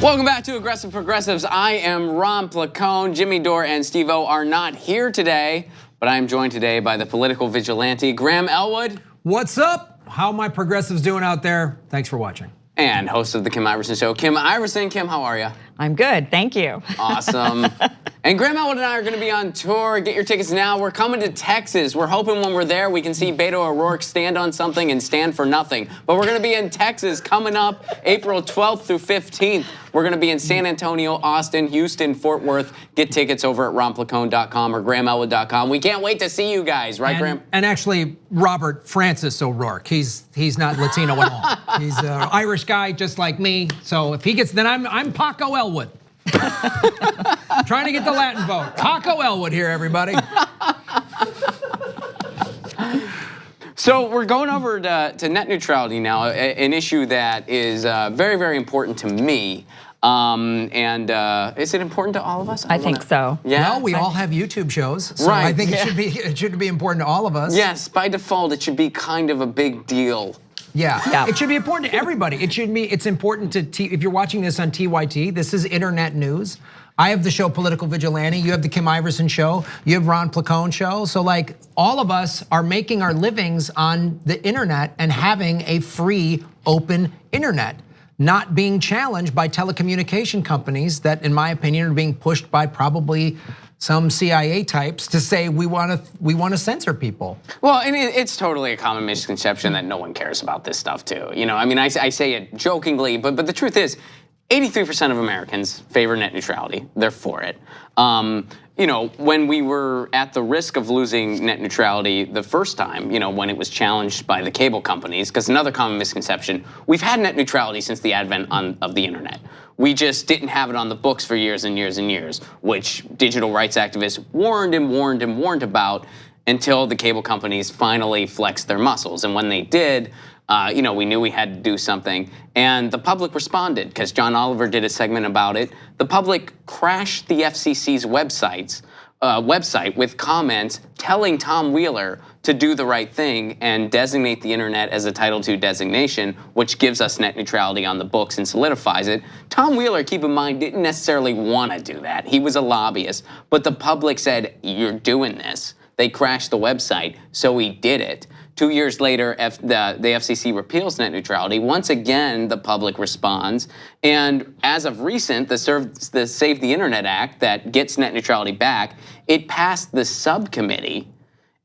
Welcome back to Aggressive Progressives. I am Ron Placone. Jimmy Dore and Steve-O are not here today, but I am joined today by the political vigilante, Graham Elwood. What's up? How are my progressives doing out there? Thanks for watching. And host of the Kim Iversen Show, Kim Iversen. Kim, how are you? I'm good, thank you. Awesome. And Graham Elwood and I are going to be on tour. Get your tickets now. We're coming to Texas. We're hoping when we're there we can see Beto O'Rourke stand on something and stand for nothing. But we're going to be in Texas coming up April 12th through 15th. We're going to be in San Antonio, Austin, Houston, Fort Worth. Get tickets over at ronplacone.com or grahamelwood.com. We can't wait to see you guys, right, Graham? And actually, Robert Francis O'Rourke, he's not Latino at all. He's an Irish guy just like me. So if he gets, then I'm Paco Elwood. Trying to get the Latin vote. Paco Elwood here, everybody. So we're going over to net neutrality now, an issue that is very, very important to me. Is it important to all of us? I think so. Yeah. Well, we all have YouTube shows, so right. I think it should be important to all of us. Yes, by default, it should be kind of a big deal. Yeah, it should be important to everybody. It's important to, if you're watching this on TYT, this is internet news. I have the show Political Vigilante, you have the Kim Iversen show, you have Ron Placone show. So like all of us are making our livings on the internet and having a free, open internet, not being challenged by telecommunication companies that, in my opinion, are being pushed by probably some CIA types to say we want to censor people. Well, and it's totally a common misconception that no one cares about this stuff too. You know, I mean, I say it jokingly, but the truth is, 83% of Americans favor net neutrality. They're for it. You know, when we were at the risk of losing net neutrality the first time, you know, when it was challenged by the cable companies, because another common misconception, we've had net neutrality since the advent of the internet. We just didn't have it on the books for years and years and years, which digital rights activists warned and warned and warned about until the cable companies finally flexed their muscles. And when they did, you know, we knew we had to do something, and the public responded because John Oliver did a segment about it. The public crashed the FCC's website with comments telling Tom Wheeler to do the right thing and designate the internet as a Title II designation, which gives us net neutrality on the books and solidifies it. Tom Wheeler, keep in mind, didn't necessarily want to do that. He was a lobbyist, but the public said, "You're doing this." They crashed the website, so he did it. 2 years later, the FCC repeals net neutrality. Once again, the public responds. And as of recent, the Save the Internet Act that gets net neutrality back, it passed the subcommittee.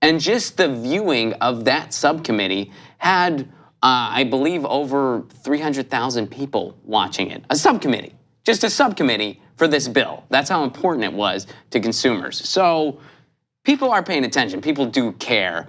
And just the viewing of that subcommittee had, I believe, over 300,000 people watching it. A subcommittee, just a subcommittee for this bill. That's how important it was to consumers. So people are paying attention, people do care.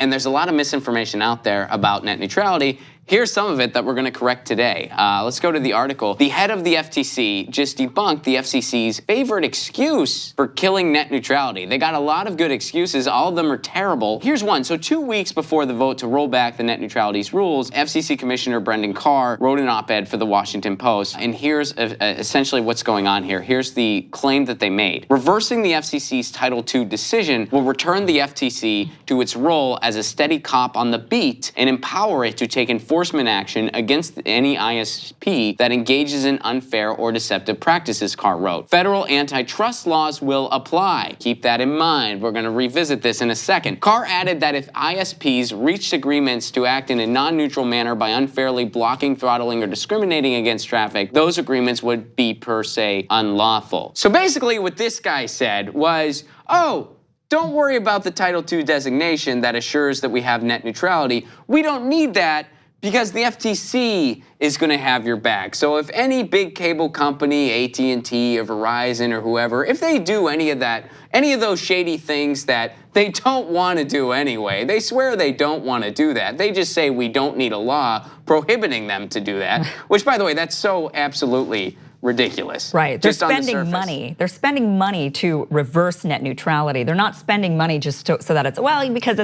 And there's a lot of misinformation out there about net neutrality. Here's some of it that we're going to correct today. Let's go to the article. The head of the FTC just debunked the FCC's favorite excuse for killing net neutrality. They got a lot of good excuses. All of them are terrible. Here's one. So 2 weeks before the vote to roll back the net neutrality's rules, FCC Commissioner Brendan Carr wrote an op-ed for the Washington Post. And here's essentially what's going on here. Here's the claim that they made. Reversing the FCC's Title II decision will return the FTC to its role as a steady cop on the beat and empower it to take enforcement action against any ISP that engages in unfair or deceptive practices, Carr wrote. Federal antitrust laws will apply. Keep that in mind. We're going to revisit this in a second. Carr added that if ISPs reached agreements to act in a non-neutral manner by unfairly blocking, throttling, or discriminating against traffic, those agreements would be per se unlawful. So basically what this guy said was, oh, don't worry about the Title II designation that assures that we have net neutrality. We don't need that, because the FTC is going to have your back. So if any big cable company, AT&T or Verizon or whoever, if they do any of that, any of those shady things that they don't want to do anyway, they swear they don't want to do that. They just say we don't need a law prohibiting them to do that, which, by the way, that's so absolutely ridiculous. Right, they're spending money. They're spending money to reverse net neutrality. They're not spending money just so that it's, well, because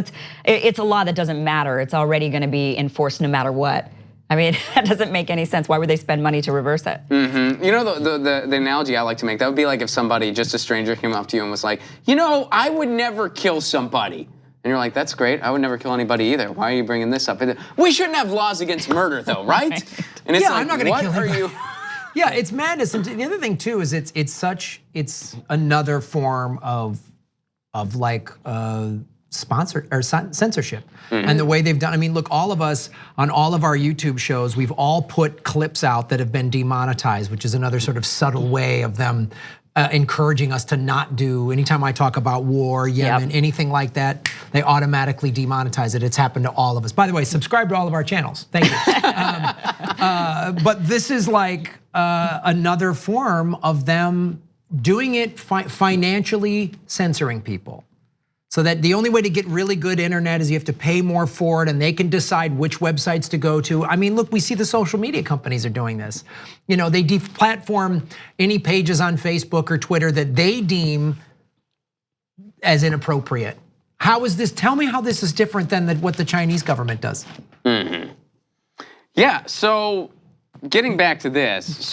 it's a law that doesn't matter. It's already going to be enforced no matter what. I mean, that doesn't make any sense. Why would they spend money to reverse it? Mm-hmm. You know, the analogy I like to make, that would be like if somebody, just a stranger, came up to you and was like, you know, I would never kill somebody. And you're like, that's great. I would never kill anybody either. Why are you bringing this up? We shouldn't have laws against murder, though, right? And it's yeah, like, I'm not gonna kill anybody. Yeah, it's madness. And the other thing too is it's another form of like sponsor or censorship. And the way they've done, I mean, look, all of us on all of our YouTube shows, we've all put clips out that have been demonetized, which is another sort of subtle way of them encouraging us to not do. Anytime I talk about war, Yemen, anything like that, they automatically demonetize it. It's happened to all of us. By the way, subscribe to all of our channels. Thank you. But this is like another form of them doing it financially censoring people. So that the only way to get really good internet is you have to pay more for it, and they can decide which websites to go to. I mean, look, we see the social media companies are doing this. You know, they deplatform any pages on Facebook or Twitter that they deem as inappropriate. How is this? Tell me how this is different than what the Chinese government does. Yeah, so getting back to this,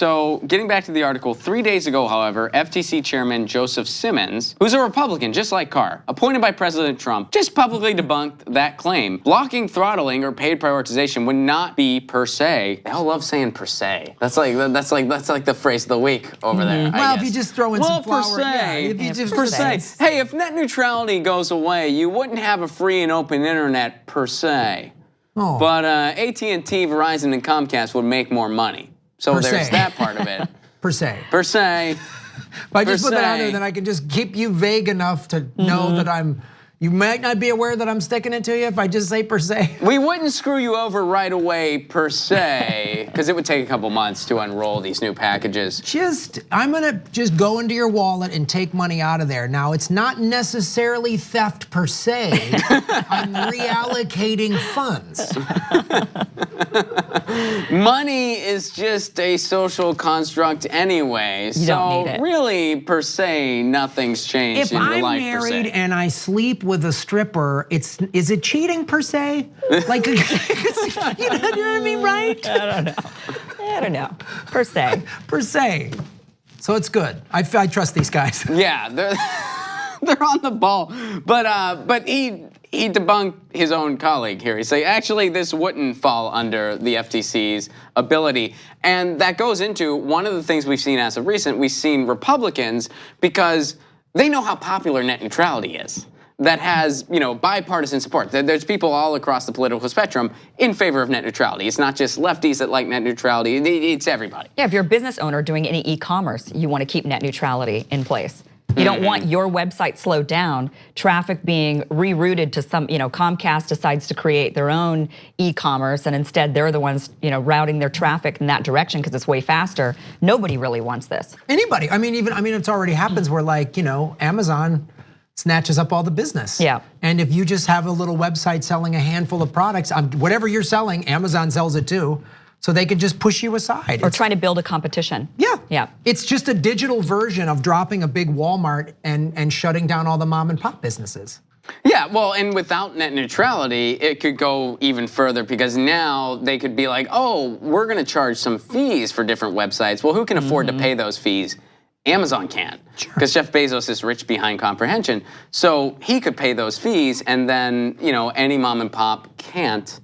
getting back to the article, 3 days ago, however, FTC Chairman Joseph Simmons, who's a Republican just like Carr, appointed by President Trump, just publicly debunked that claim. Blocking throttling or paid prioritization would not be per se. They all love saying per se. That's like the phrase of the week over there. Well, if you just throw in some flour, per se, if you just per se. Hey, if net neutrality goes away, you wouldn't have a free and open internet per se. Oh. But AT&T, Verizon, and Comcast would make more money. So there's that part of it. Per se. Per se. If I just put that out there, then I can just keep you vague enough to know that you might not be aware that I'm sticking it to you if I just say per se. We wouldn't screw you over right away per se, because it would take a couple months to unroll these new packages. I'm gonna just go into your wallet and take money out of there. Now, it's not necessarily theft per se. I'm reallocating funds. Money is just a social construct anyway. You don't need it. Really, per se, nothing's changed in your life per se. If I'm married and I sleep with a stripper, is it cheating per se? Like, you know what I mean, right? I don't know. Per se. Per se. So it's good. I trust these guys. Yeah, they're on the ball. But he debunked his own colleague here. He said, actually, this wouldn't fall under the FTC's ability. And that goes into one of the things we've seen as of recent. We've seen Republicans, because they know how popular net neutrality is. That has, bipartisan support. There's people all across the political spectrum in favor of net neutrality. It's not just lefties that like net neutrality, it's everybody. Yeah, if you're a business owner doing any e-commerce, you want to keep net neutrality in place. You don't want your website slowed down, traffic being rerouted to some, Comcast decides to create their own e-commerce, and instead they're the ones, routing their traffic in that direction because it's way faster. Nobody really wants this. Anybody, it's already happens where Amazon snatches up all the business. Yeah. And if you just have a little website selling a handful of products, whatever you're selling, Amazon sells it too. So they can just push you aside. Or trying to build a competition. Yeah. Yeah. It's just a digital version of dropping a big Walmart and shutting down all the mom and pop businesses. Yeah, well, and without net neutrality, it could go even further, because now they could be like, oh, we're gonna charge some fees for different websites. Well, who can afford to pay those fees? Amazon can't, because Jeff Bezos is rich behind comprehension. So he could pay those fees, and then any mom and pop can't.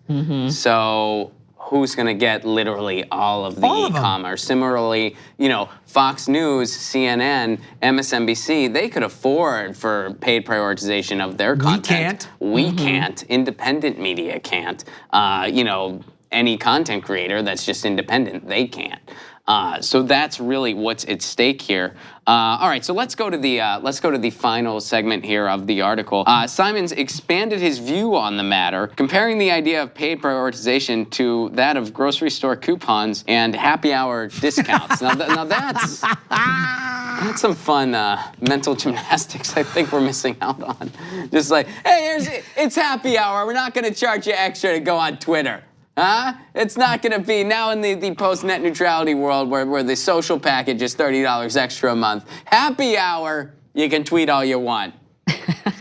So who's gonna get literally all of the e-commerce? Similarly, Fox News, CNN, MSNBC, they could afford for paid prioritization of their content. We can't. Independent media can't. Any content creator that's just independent, they can't. So that's really what's at stake here. All right, so let's go to the final segment here of the article. Simons expanded his view on the matter, comparing the idea of paid prioritization to that of grocery store coupons and happy hour discounts. now that's some fun mental gymnastics I think we're missing out on. Just like, hey, it's happy hour. We're not going to charge you extra to go on Twitter. Huh? It's not gonna be now in the post-net neutrality world where the social package is $30 extra a month. Happy hour, you can tweet all you want.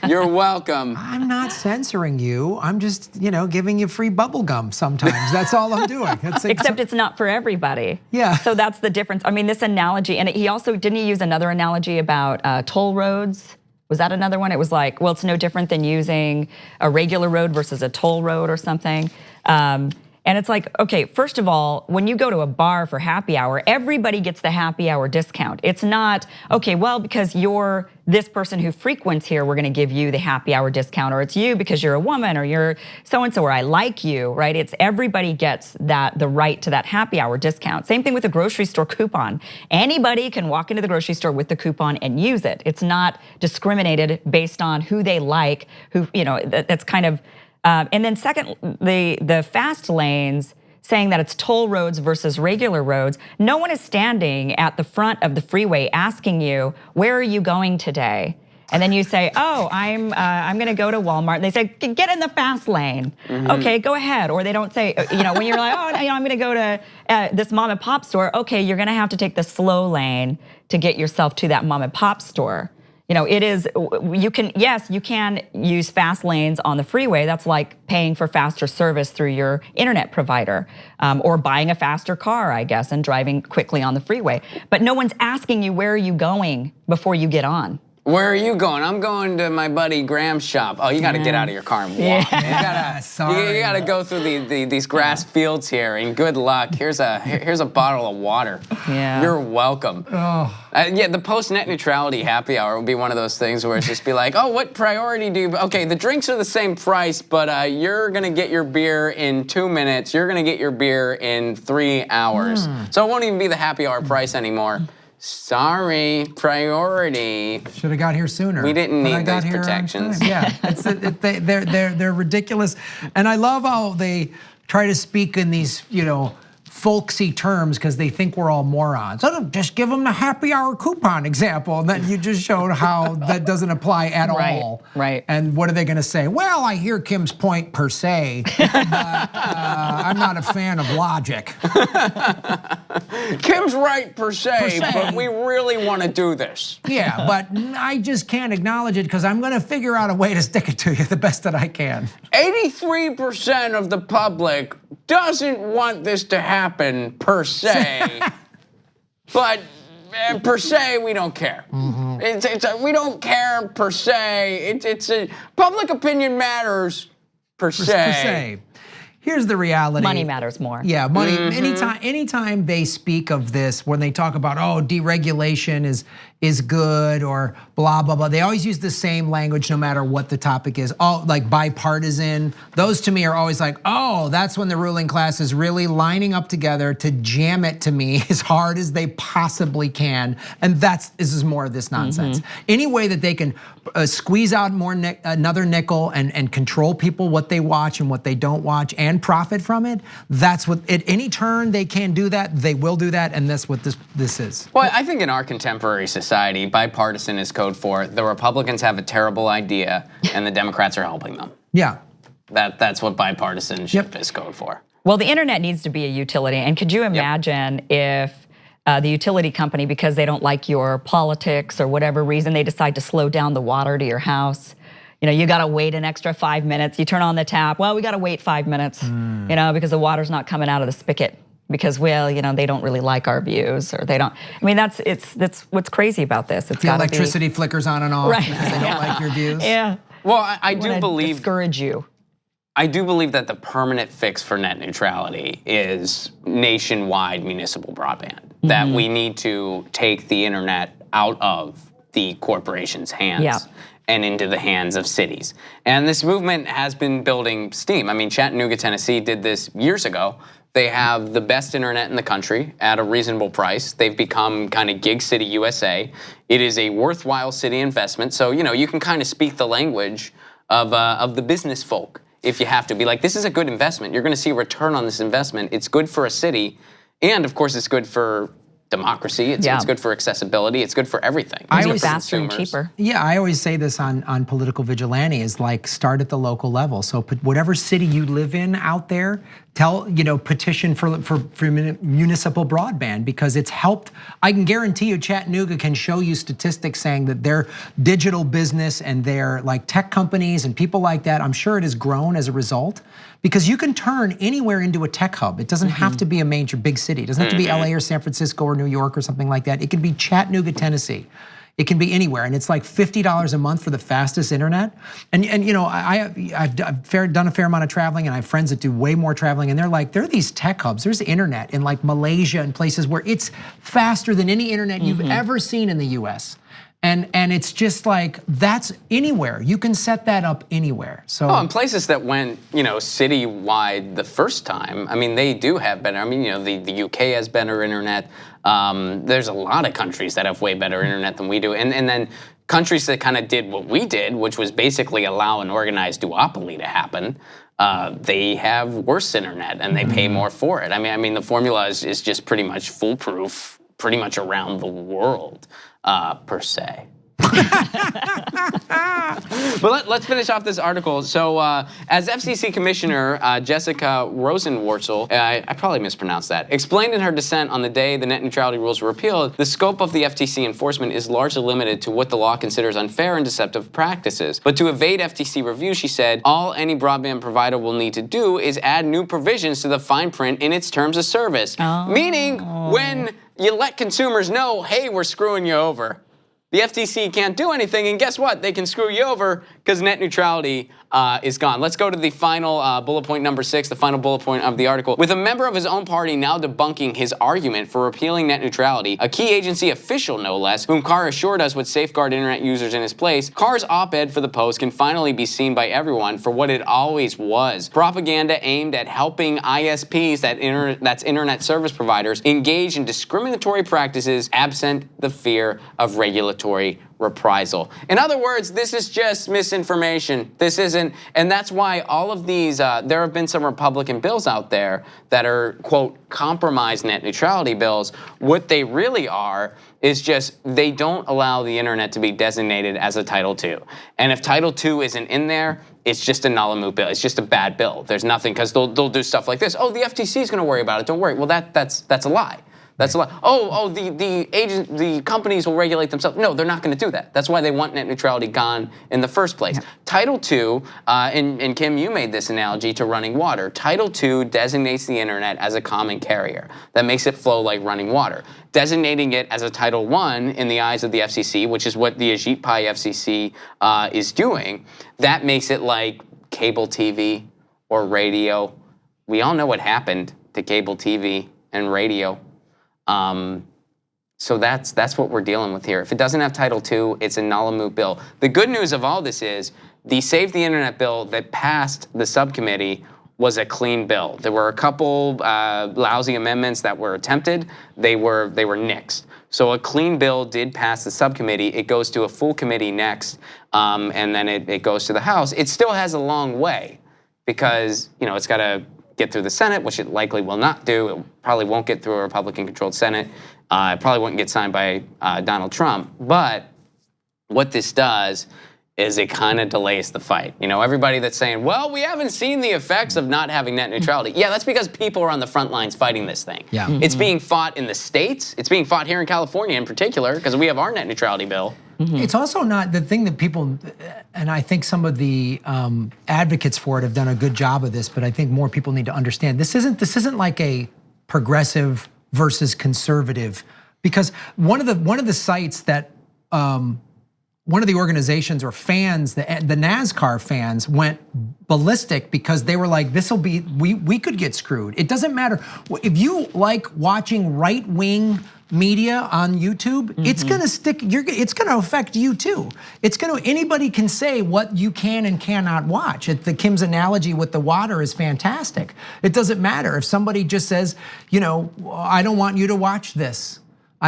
You're welcome. I'm not censoring you. I'm just, giving you free bubble gum sometimes. That's all I'm doing. Except it's not for everybody. Yeah. So that's the difference. I mean, this analogy, and he also, didn't he use another analogy about toll roads? Was that another one? It was like, well, it's no different than using a regular road versus a toll road or something. And it's like, okay, first of all, when you go to a bar for happy hour, everybody gets the happy hour discount. It's not, okay, well, because you're this person who frequents here, we're gonna give you the happy hour discount, or it's you because you're a woman, or you're so-and-so, or I like you, right? It's everybody gets the right to that happy hour discount. Same thing with the grocery store coupon. Anybody can walk into the grocery store with the coupon and use it. It's not discriminated based on who they like, who, that's kind of, and then second, the fast lanes, saying that it's toll roads versus regular roads. No one is standing at the front of the freeway asking you, where are you going today? And then you say, oh, I'm gonna go to Walmart. And they say, get in the fast lane. Okay, go ahead. Or they don't say, when you're like, oh, I'm gonna go to this mom and pop store. Okay, you're gonna have to take the slow lane to get yourself to that mom and pop store. It is, you can use fast lanes on the freeway. That's like paying for faster service through your internet provider, or buying a faster car, I guess, and driving quickly on the freeway. But no one's asking you, where are you going before you get on? Where are you going? I'm going to my buddy Graham's shop. Oh, you got to get out of your car and walk. You gotta go through these grass fields here, and good luck. Here's a bottle of water. Yeah. You're welcome. The post net neutrality happy hour will be one of those things where it's just be like, oh, what priority do you? Okay, the drinks are the same price, but you're gonna get your beer in 2 minutes. You're gonna get your beer in 3 hours. So it won't even be the happy hour price anymore. Sorry, priority. Should have got here sooner. We didn't need those protections. Yeah, they're ridiculous, and I love how they try to speak in these folksy terms because they think we're all morons. So just give them the happy hour coupon example, and then you just showed how that doesn't apply at all. Right. And what are they going to say? Well, I hear Kim's point per se, but I'm not a fan of logic. Kim's right per se, but we really want to do this. Yeah, but I just can't acknowledge it because I'm going to figure out a way to stick it to you the best that I can. 83% of the public doesn't want this to happen per se, but per se we don't care. We don't care per se. It's a public opinion matters per se. Here's the reality. Money matters more. Yeah, money. Anytime they speak of this, when they talk about, oh, deregulation is good or blah, blah, blah, they always use the same language no matter what the topic is. Oh, like bipartisan. Those to me are always like, oh, that's when the ruling class is really lining up together to jam it to me as hard as they possibly can. And this is more of this nonsense. Any way that they can squeeze out another nickel and control people, what they watch and what they don't watch, and profit from it, that's what, at any turn they can do that, they will do that, and that's what this is. Well, I think in our contemporary society, bipartisan is code for the Republicans have a terrible idea and the Democrats are helping them. Yeah. That's what bipartisanship is code for. Well, the internet needs to be a utility, and could you imagine if the utility company, because they don't like your politics or whatever reason, they decide to slow down the water to your house? You gotta wait an extra 5 minutes. You turn on the tap. Well, we gotta wait 5 minutes, because the water's not coming out of the spigot because, they don't really like our views, or they don't. I mean, that's what's crazy about this. It's the electricity flickers on and off because they don't like your views. Yeah. Well, I do believe discourage you. I do believe that the permanent fix for net neutrality is nationwide municipal broadband. That we need to take the internet out of the corporations' hands. And into the hands of cities. And this movement has been building steam. I mean, Chattanooga, Tennessee did this years ago. They have the best internet in the country at a reasonable price. They've become kind of gig city USA. It is a worthwhile city investment. So, you can kind of speak the language of the business folk if you have to. Be like, this is a good investment. You're gonna see a return on this investment. It's good for a city. And of course, it's good for democracy, it's good for accessibility, it's good for everything. It's faster and cheaper. Yeah, I always say this on Political Vigilante is like start at the local level. So put whatever city you live in out there, petition for municipal broadband because it's helped. I can guarantee you Chattanooga can show you statistics saying that their digital business and their like tech companies and people like that, I'm sure it has grown as a result because you can turn anywhere into a tech hub. It doesn't have to be a major big city. It doesn't have to be LA or San Francisco or New York or something like that. It could be Chattanooga, Tennessee. It can be anywhere, and it's like $50 a month for the fastest internet. And you know, I've done a fair amount of traveling, and I have friends that do way more traveling, and they're like, there are these tech hubs. There's internet in like Malaysia and places where it's faster than any internet you've ever seen in the US. And it's just like, that's anywhere. You can set that up anywhere. So in places that went, you know, citywide the first time, I mean, they do have better. I mean, you know, the UK has better internet. There's a lot of countries that have way better internet than we do, and then countries that kind of did what we did, which was basically allow an organized duopoly to happen. They have worse internet and they pay more for it. I mean, the formula is just pretty much foolproof, pretty much around the world. Per se. But let's finish off this article. So as FCC Commissioner Jessica Rosenworcel, I probably mispronounced that, explained in her dissent on the day the net neutrality rules were repealed, the scope of the FTC enforcement is largely limited to what the law considers unfair and deceptive practices. But to evade FTC review, she said, all any broadband provider will need to do is add new provisions to the fine print in its terms of service. Meaning, when you let consumers know, hey, we're screwing you over, the FTC can't do anything, and guess what? They can screw you over because net neutrality is gone. Let's go to the final bullet point number 6, the final bullet point of the article. With a member of his own party now debunking his argument for repealing net neutrality, a key agency official no less, whom Carr assured us would safeguard internet users in his place, Carr's op-ed for the Post can finally be seen by everyone for what it always was. Propaganda aimed at helping ISPs, that's internet service providers, engage in discriminatory practices absent the fear of regulatory reprisal. In other words, this is just misinformation. This isn't, and that's why all of these, there have been some Republican bills out there that are, quote, compromise net neutrality bills. What they really are is just, they don't allow the internet to be designated as a Title II. And if Title II isn't in there, it's just a null and moot bill. It's just a bad bill. There's nothing, because they'll do stuff like this. Oh, the FTC is gonna worry about it, don't worry. Well, that's a lie. That's a lot. The companies will regulate themselves. No, they're not going to do that. That's why they want net neutrality gone in the first place. Yeah. Title II, and Kim, you made this analogy to running water. Title II designates the internet as a common carrier. That makes it flow like running water. Designating it as a Title I in the eyes of the FCC, which is what the Ajit Pai FCC is doing, that makes it like cable TV or radio. We all know what happened to cable TV and radio. So that's what we're dealing with here. If it doesn't have Title II, it's a null and moot bill. The good news of all this is the Save the Internet bill that passed the subcommittee was a clean bill. There were a couple lousy amendments that were attempted. They were nixed. So a clean bill did pass the subcommittee. It goes to a full committee next, and then it goes to the House. It still has a long way because, you know, it's got to get through the Senate, which it likely will not do. It probably won't get through a Republican-controlled Senate. It probably won't get signed by Donald Trump. But what this does is it kind of delays the fight. You know, everybody that's saying, well, we haven't seen the effects of not having net neutrality. Yeah, that's because people are on the front lines fighting this thing. Yeah. It's being fought in the states. It's being fought here in California in particular because we have our net neutrality bill. It's also not the thing that people, and I think some of the advocates for it have done a good job of this, but I think more people need to understand this isn't like a progressive versus conservative, because one of the sites that one of the organizations or fans, the NASCAR fans, went ballistic because they were like, we could get screwed. It doesn't matter if you like watching right-wing media on YouTube, it's gonna stick, it's gonna affect you too. Anybody can say what you can and cannot watch. The Kim's analogy with the water is fantastic. It doesn't matter if somebody just says, you know, I don't want you to watch this.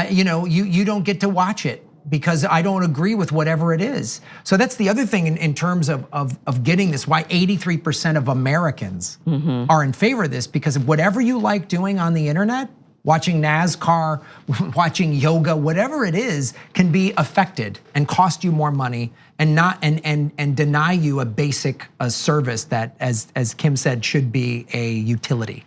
You don't get to watch it because I don't agree with whatever it is. So that's the other thing in terms of getting this, why 83% of Americans are in favor of this, because whatever you like doing on the internet, watching NASCAR, watching yoga, whatever it is, can be affected and cost you more money and deny you a basic service that, as Kim said, should be a utility.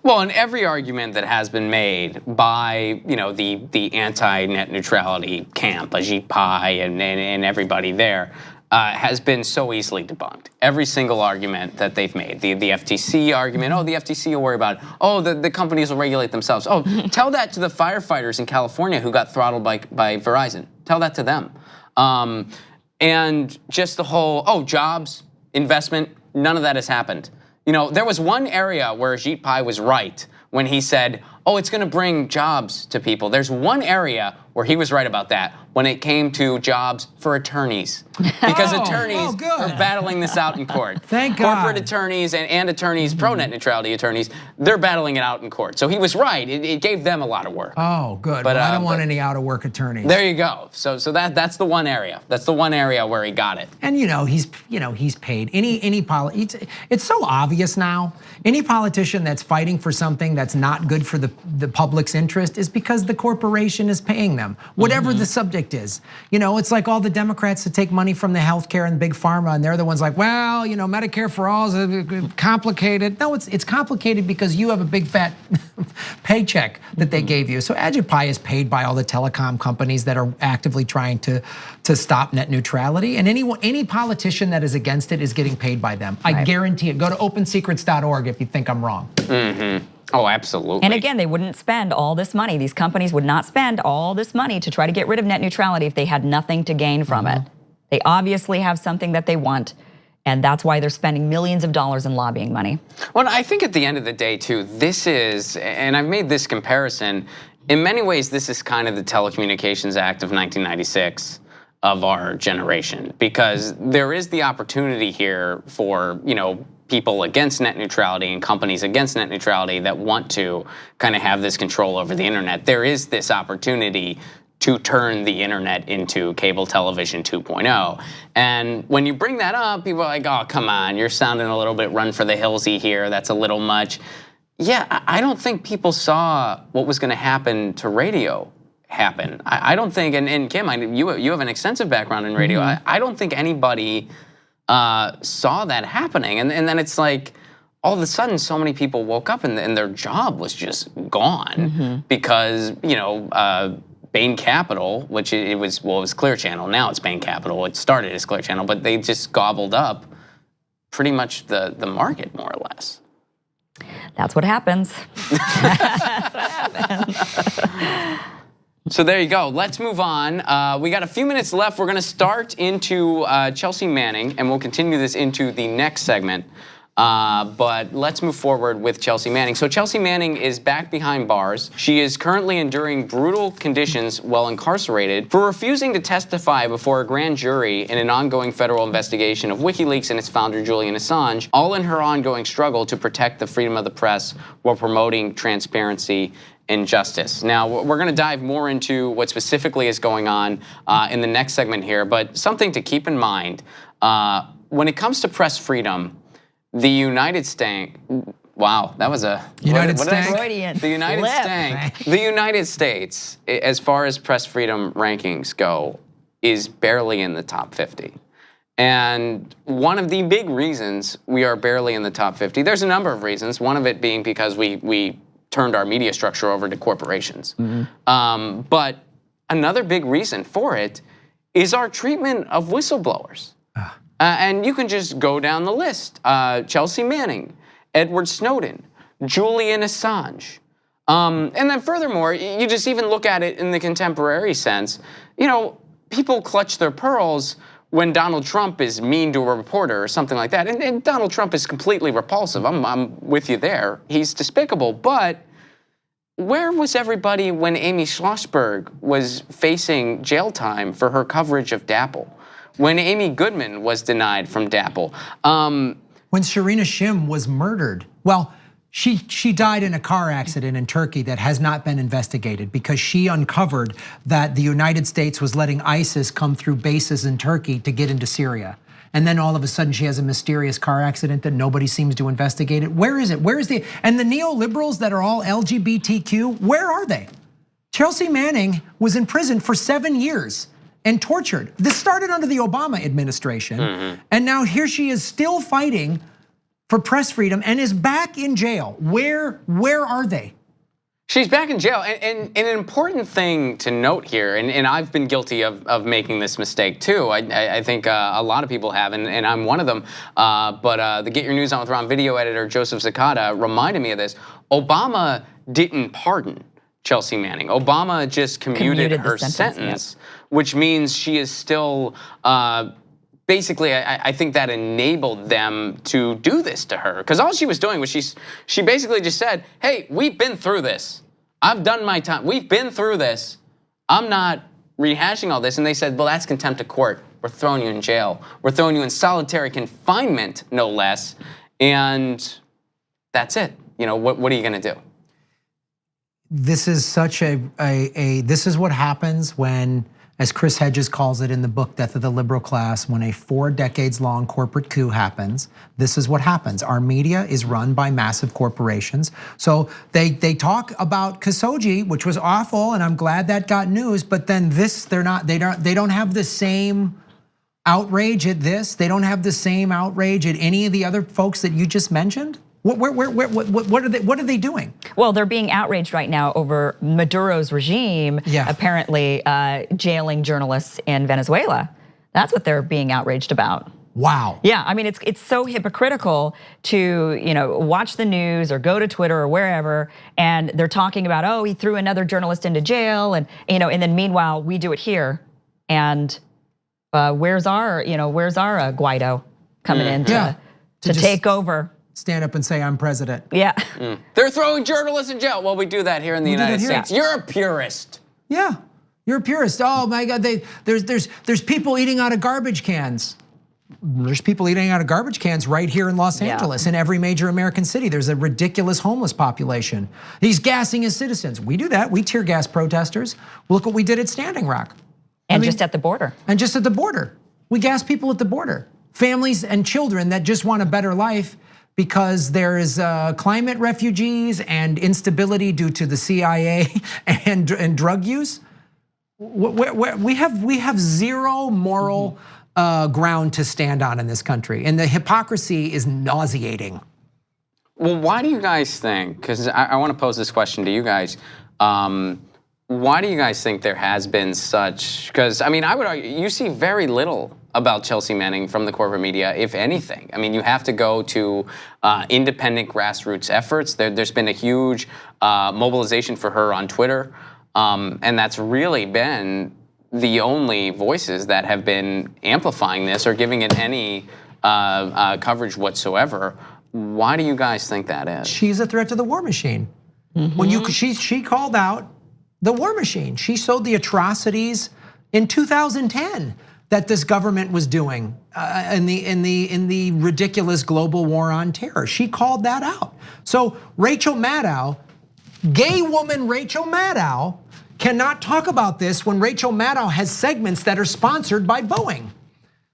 Well, and every argument that has been made by, you know, the anti-net neutrality camp, Ajit Pai and everybody there, has been so easily debunked. Every single argument that they've made, the FTC argument, oh, the FTC will worry about it. Oh, the companies will regulate themselves. Oh, tell that to the firefighters in California who got throttled by Verizon. Tell that to them. And just the whole, oh, jobs, investment, none of that has happened. You know, there was one area where Ajit Pai was right when he said, oh, it's gonna bring jobs to people. There's one area where he was right about that, when it came to jobs for attorneys. Because attorneys are battling this out in court. Thank God. Corporate attorneys and attorneys, pro-net neutrality attorneys, they're battling it out in court. So he was right, it gave them a lot of work. Oh, good, but I don't want any out of work attorneys. There you go, so that's the one area. That's the one area where he got it. And he's paid. It's so obvious now. Any politician that's fighting for something that's not good for the public's interest is because the corporation is paying them, whatever the subject is. It's like all the Democrats that take money from the healthcare and big pharma, and they're the ones like, well, Medicare for all is complicated. No, it's complicated because you have a big fat paycheck that they gave you. So Ajit Pai is paid by all the telecom companies that are actively trying to stop net neutrality, and any politician that is against it is getting paid by them. I guarantee it. Go to opensecrets.org if you think I'm wrong. Oh, absolutely. And again, they wouldn't spend all this money. These companies would not spend all this money to try to get rid of net neutrality if they had nothing to gain from it. They obviously have something that they want, and that's why they're spending millions of dollars in lobbying money. Well, I think at the end of the day, too, this is, and I've made this comparison, in many ways, this is kind of the Telecommunications Act of 1996 of our generation, because there is the opportunity here for, people against net neutrality and companies against net neutrality that want to kind of have this control over the internet. There is this opportunity to turn the internet into cable television 2.0. And when you bring that up, people are like, oh, come on, you're sounding a little bit run for the hillsy here. That's a little much. Yeah, I don't think people saw what was gonna happen to radio happen. I don't think, and Kim, you have an extensive background in radio. I don't think anybody saw that happening, and then it's like all of a sudden so many people woke up and their job was just gone because Bain Capital, which it was Clear Channel, now it's Bain Capital. It started as Clear Channel, but they just gobbled up pretty much the market more or less. That's what happens. That's what happens. So there you go. Let's move on. We got a few minutes left. We're going to start into Chelsea Manning, and we'll continue this into the next segment. But let's move forward with Chelsea Manning. So Chelsea Manning is back behind bars. She is currently enduring brutal conditions while incarcerated for refusing to testify before a grand jury in an ongoing federal investigation of WikiLeaks and its founder, Julian Assange, all in her ongoing struggle to protect the freedom of the press while promoting transparency and justice. Now, we're gonna dive more into what specifically is going on in the next segment here, but something to keep in mind, when it comes to press freedom, the United States, wow, that was a... United States? The United States. The United States, as far as press freedom rankings go, is barely in the top 50. And one of the big reasons we are barely in the top 50, there's a number of reasons, one of it being because we turned our media structure over to corporations. But another big reason for it is our treatment of whistleblowers. And you can just go down the list. Chelsea Manning, Edward Snowden, Julian Assange. And then furthermore, you just even look at it in the contemporary sense. People clutch their pearls when Donald Trump is mean to a reporter or something like that. And Donald Trump is completely repulsive. I'm with you there. He's despicable. But where was everybody when Amy Schlossberg was facing jail time for her coverage of DAPL? When Amy Goodman was denied from DAPL? When Sharina Shim was murdered. Well, she died in a car accident in Turkey that has not been investigated because she uncovered that the United States was letting ISIS come through bases in Turkey to get into Syria. And then all of a sudden she has a mysterious car accident that nobody seems to investigate it. Where is it? Where is and the neoliberals that are all LGBTQ, where are they? Chelsea Manning was in prison for 7 years and tortured. This started under the Obama administration. And now here she is still fighting for press freedom and is back in jail. Where are they? She's back in jail, and an important thing to note here, and I've been guilty of making this mistake too. I think a lot of people have, and I'm one of them. But the Get Your News On with Ron video editor Joseph Zakata reminded me of this. Obama didn't pardon Chelsea Manning. Obama just commuted her sentence, which means she is still. Basically, I think that enabled them to do this to her, because all she was doing was she basically just said, "Hey, we've been through this. I've done my time. We've been through this. I'm not rehashing all this." And they said, "Well, that's contempt of court. We're throwing you in jail. We're throwing you in solitary confinement, no less." And that's it. You know, what are you going to do? This is such this is what happens when, as Chris Hedges calls it in the book Death of the Liberal Class, when a 4 decades long corporate coup happens. This is what happens. Our media is run by massive corporations. So they talk about Khashoggi, which was awful, and I'm glad that got news, but then this, they don't have the same outrage at this. They don't have the same outrage at any of the other folks that you just mentioned. What are they doing? Well, they're being outraged right now over Maduro's regime apparently jailing journalists in Venezuela. That's what they're being outraged about. Wow. Yeah, I mean, it's so hypocritical to, watch the news or go to Twitter or wherever, and they're talking about, oh, he threw another journalist into jail, and and then meanwhile we do it here, and where's our Guaido coming in to take over? Stand up and say, "I'm president." Yeah. They're throwing journalists in jail. Well, we do that here in the United States. You're a purist. Yeah, you're a purist. Oh my God, there's people eating out of garbage cans. There's people eating out of garbage cans right here in Los Angeles. In every major American city, there's a ridiculous homeless population. He's gassing his citizens. We do that. We tear gas protesters. Look what we did at Standing Rock. And just at the border. And just at the border. We gas people at the border. Families and children that just want a better life, because there is climate refugees and instability due to the CIA and drug use. We have zero moral ground to stand on in this country, and the hypocrisy is nauseating. Well, why do you guys think, because I want to pose this question to you guys, why do you guys think there has been such, because I mean, I would argue, you see very little about Chelsea Manning from the corporate media, if anything. I mean, you have to go to independent grassroots efforts. There's been a huge mobilization for her on Twitter, and that's really been the only voices that have been amplifying this or giving it any coverage whatsoever. Why do you guys think that is? She's a threat to the war machine. When she called out the war machine. She showed the atrocities in 2010 that this government was doing in the ridiculous global war on terror. She called that out. So Rachel Maddow, gay woman Rachel Maddow, cannot talk about this when Rachel Maddow has segments that are sponsored by Boeing.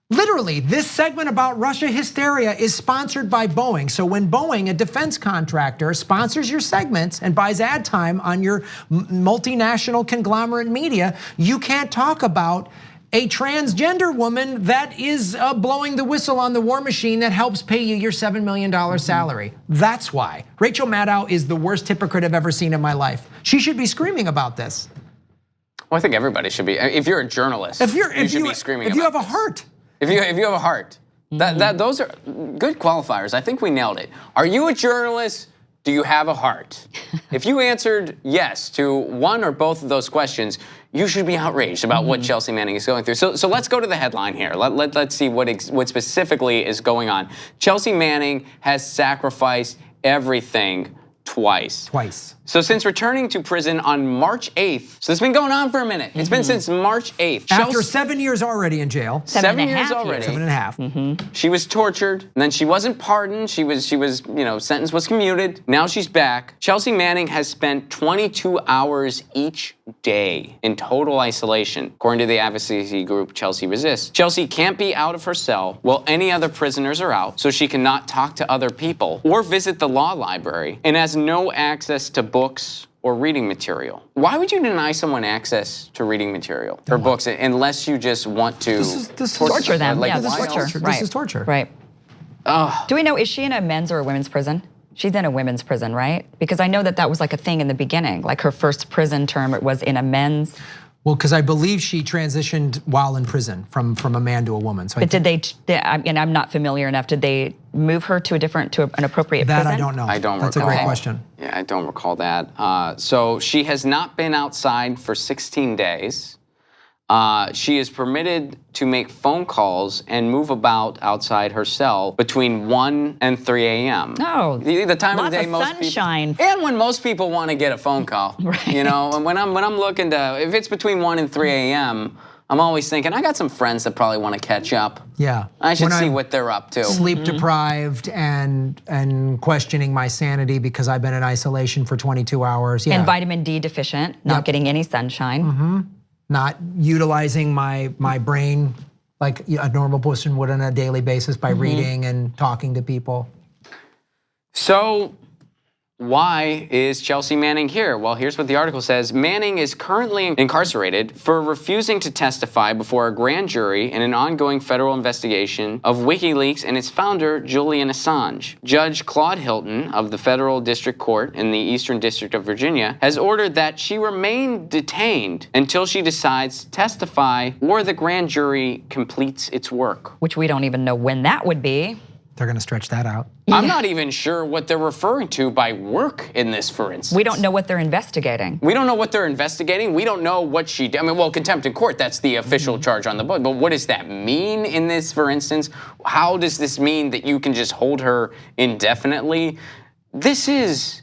Literally, this segment about Russia hysteria is sponsored by Boeing. So when Boeing, a defense contractor, sponsors your segments and buys ad time on your multinational conglomerate media, you can't talk about a transgender woman that is blowing the whistle on the war machine that helps pay you your $7 million salary. That's why. Rachel Maddow is the worst hypocrite I've ever seen in my life. She should be screaming about this. Well, I think everybody should be. If you're a journalist, you should be screaming about this. If you have a heart. If you have a heart, those are good qualifiers. I think we nailed it. Are you a journalist? Do you have a heart? If you answered yes to one or both of those questions, you should be outraged about what Chelsea Manning is going through. So let's go to the headline here. Let's see what specifically is going on. Chelsea Manning has sacrificed everything twice. So since returning to prison on March 8th, so it's been going on for a minute. It's been since March 8th. After 7 years already in jail. 7 years already. 7.5. She was tortured, and then she wasn't pardoned. She was, sentence was commuted. Now she's back. Chelsea Manning has spent 22 hours each day in total isolation, according to the advocacy group Chelsea Resists. Chelsea can't be out of her cell while any other prisoners are out, so she cannot talk to other people or visit the law library, and has no access to books or reading material. Why would you deny someone access to reading material or books unless you just want to torture them? This is torture. Right. Do we know, is she in a men's or a women's prison? She's in a women's prison, right? Because I know that was like a thing in the beginning. Like her first prison term, it was in a men's. Well, because I believe she transitioned while in prison from a man to a woman. So but did they, and I'm not familiar enough, did they move her to an appropriate prison? That I don't know. I don't That's recall. a great question. Yeah, I don't recall that. So she has not been outside for 16 days. She is permitted to make phone calls and move about outside her cell between 1 and 3 a.m. Oh, the time lots of the day of most sunshine. people, and when most people want to get a phone call, Right. you know, and when I'm looking to, if it's between 1 and 3 a.m., I'm always thinking I got some friends that probably want to catch up. Yeah, I should When see I'm what they're up to. Sleep deprived and questioning my sanity because I've been in isolation for 22 hours. Yeah. And vitamin D deficient, not getting any sunshine. Not utilizing my brain like a normal person would on a daily basis by reading and talking to people. So why is Chelsea Manning here? Well, here's what the article says. Manning is currently incarcerated for refusing to testify before a grand jury in an ongoing federal investigation of WikiLeaks and its founder, Julian Assange. Judge Claude Hilton of the Federal District Court in the Eastern District of Virginia has ordered that she remain detained until she decides to testify or the grand jury completes its work. Which we don't even know when that would be. They're gonna stretch that out. I'm not even sure what they're referring to by work in this, for instance. We don't know what they're investigating. We don't know what they're investigating. We don't know what she did. I mean, well, contempt in court, that's the official charge on the book. But what does that mean in this, for instance? How does this mean that you can just hold her indefinitely? This is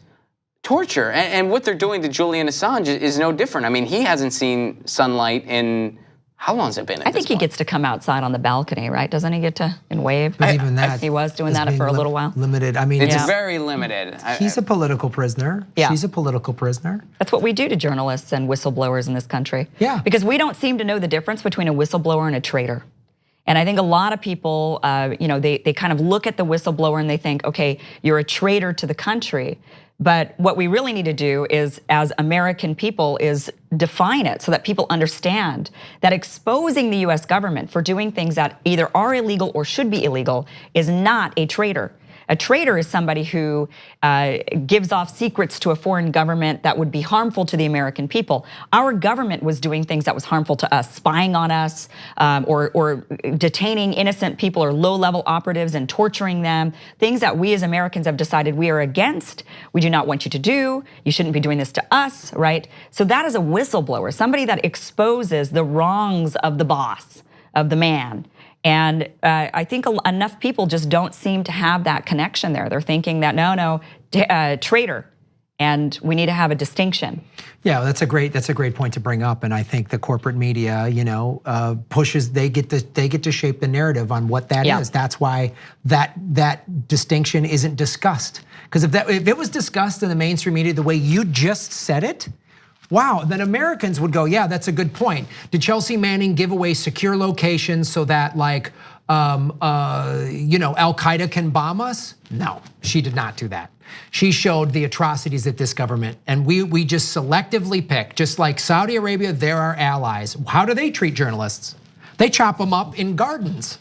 torture. And what they're doing to Julian Assange is no different. I mean, he hasn't seen sunlight in, how long has it been? I think he gets to come outside on the balcony, right? Doesn't he get to and wave? But even that, he was doing is that being for a little while. Limited. I mean, It's Yeah. very limited. he's a political prisoner. Yeah. She's a political prisoner. That's what we do to journalists and whistleblowers in this country. Yeah. Because we don't seem to know the difference between a whistleblower and a traitor. And I think a lot of people, they kind of look at the whistleblower and they think, okay, you're a traitor to the country. But what we really need to do is, as American people, is define it so that people understand that exposing the US government for doing things that either are illegal or should be illegal is not a traitor. A traitor is somebody who gives off secrets to a foreign government that would be harmful to the American people. Our government was doing things that was harmful to us, spying on us, or detaining innocent people or low-level operatives and torturing them, things that we as Americans have decided we are against. We do not want you to do. You shouldn't be doing this to us, right? So that is a whistleblower, somebody that exposes the wrongs of the boss, of the man. And I think enough people just don't seem to have that connection there. They're thinking that, no, traitor, and we need to have a distinction. Yeah, that's a great point to bring up, and I think the corporate media, pushes. They get to shape the narrative on what that is. That's why that distinction isn't discussed. Because if it was discussed in the mainstream media the way you just said it, wow, then Americans would go, yeah, that's a good point. Did Chelsea Manning give away secure locations so that Al-Qaeda can bomb us? No, she did not do that. She showed the atrocities that this government, and we just selectively pick, just like Saudi Arabia, they're our allies. How do they treat journalists? They chop them up in gardens.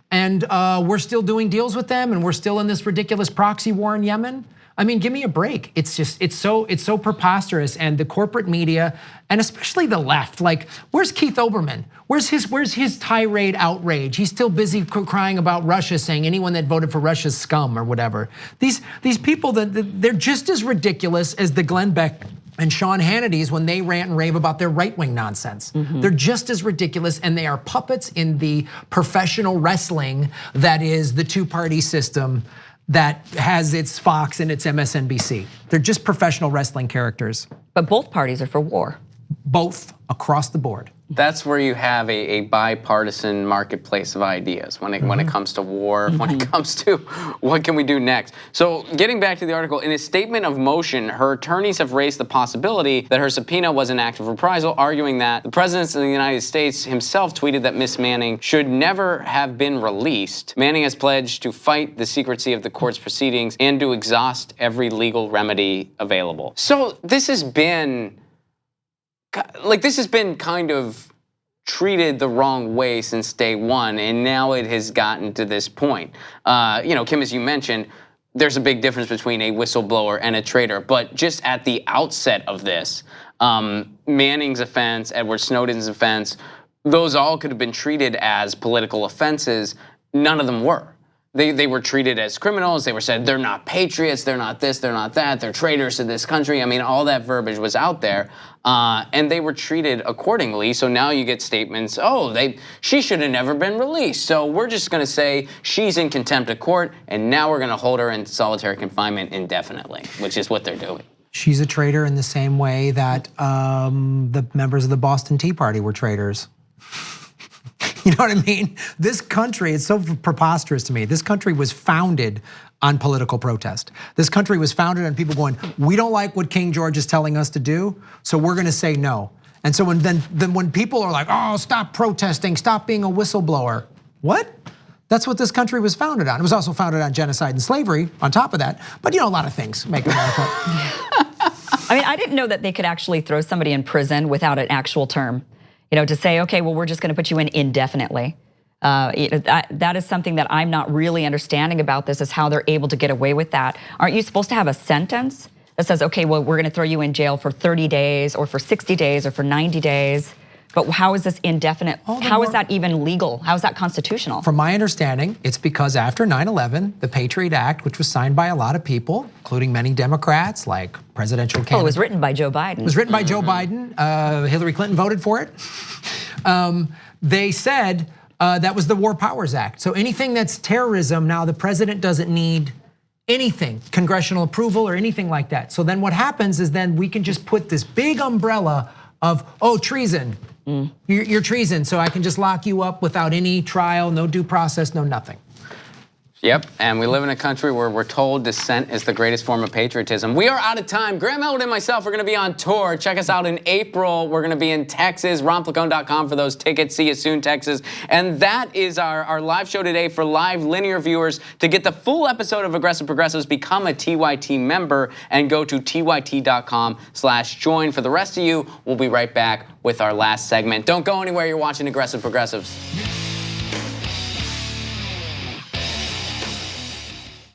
And we're still doing deals with them, and we're still in this ridiculous proxy war in Yemen. I mean, give me a break. It's so preposterous, and the corporate media, and especially the left, like, where's Keith Olbermann? Where's his tirade outrage? He's still busy crying about Russia, saying anyone that voted for Russia's scum or whatever. These people, they're just as ridiculous as the Glenn Beck and Sean Hannity's when they rant and rave about their right-wing nonsense. They're just as ridiculous, and they are puppets in the professional wrestling that is the two-party system that has its Fox and its MSNBC. They're just professional wrestling characters. But both parties are for war. Both across the board. That's where you have a bipartisan marketplace of ideas when it comes to war, when it comes to what can we do next. So getting back to the article, in a statement of motion, her attorneys have raised the possibility that her subpoena was an act of reprisal, arguing that the President of the United States himself tweeted that Miss Manning should never have been released. Manning has pledged to fight the secrecy of the court's proceedings and to exhaust every legal remedy available. So this has been kind of treated the wrong way since day one, and now it has gotten to this point. Kim, as you mentioned, there's a big difference between a whistleblower and a traitor. But just at the outset of this, Manning's offense, Edward Snowden's offense, those all could have been treated as political offenses. None of them were. They were treated as criminals. They were said they're not patriots, they're not this, they're not that, they're traitors to this country. I mean, all that verbiage was out there, and they were treated accordingly. So now you get statements, oh, she should have never been released. So we're just gonna say she's in contempt of court, and now we're gonna hold her in solitary confinement indefinitely, which is what they're doing. She's a traitor in the same way that the members of the Boston Tea Party were traitors. You know what I mean? This country, it's so preposterous to me. This country was founded on political protest. This country was founded on people going, we don't like what King George is telling us to do, so we're gonna say no. And so when people are like, oh, stop protesting, stop being a whistleblower. What? That's what this country was founded on. It was also founded on genocide and slavery on top of that. But you know, a lot of things make America. I mean, I didn't know that they could actually throw somebody in prison without an actual term. You know, to say, okay, well, we're just gonna put you in indefinitely. That is something that I'm not really understanding about this, is how they're able to get away with that. Aren't you supposed to have a sentence that says, okay, well, we're gonna throw you in jail for 30 days or for 60 days or for 90 days? But how is this indefinite? How is that even legal? How is that constitutional? From my understanding, it's because after 9/11, the Patriot Act, which was signed by a lot of people, including many Democrats, like presidential candidates. Well, it was written by Joe Biden. It was written by Joe Biden. Hillary Clinton voted for it. They said that was the War Powers Act. So anything that's terrorism, now the president doesn't need anything, congressional approval or anything like that. So then what happens is then we can just put this big umbrella of, oh, treason. You're treason, so I can just lock you up without any trial, no due process, no nothing. Yep, and we live in a country where we're told dissent is the greatest form of patriotism. We are out of time. Graham Elwood and myself are gonna be on tour. Check us out in April. We're gonna be in Texas, ronplacone.com for those tickets. See you soon, Texas. And that is our live show today for live linear viewers. To get the full episode of Aggressive Progressives, become a TYT member and go to tyt.com/join. For the rest of you, we'll be right back with our last segment. Don't go anywhere, you're watching Aggressive Progressives.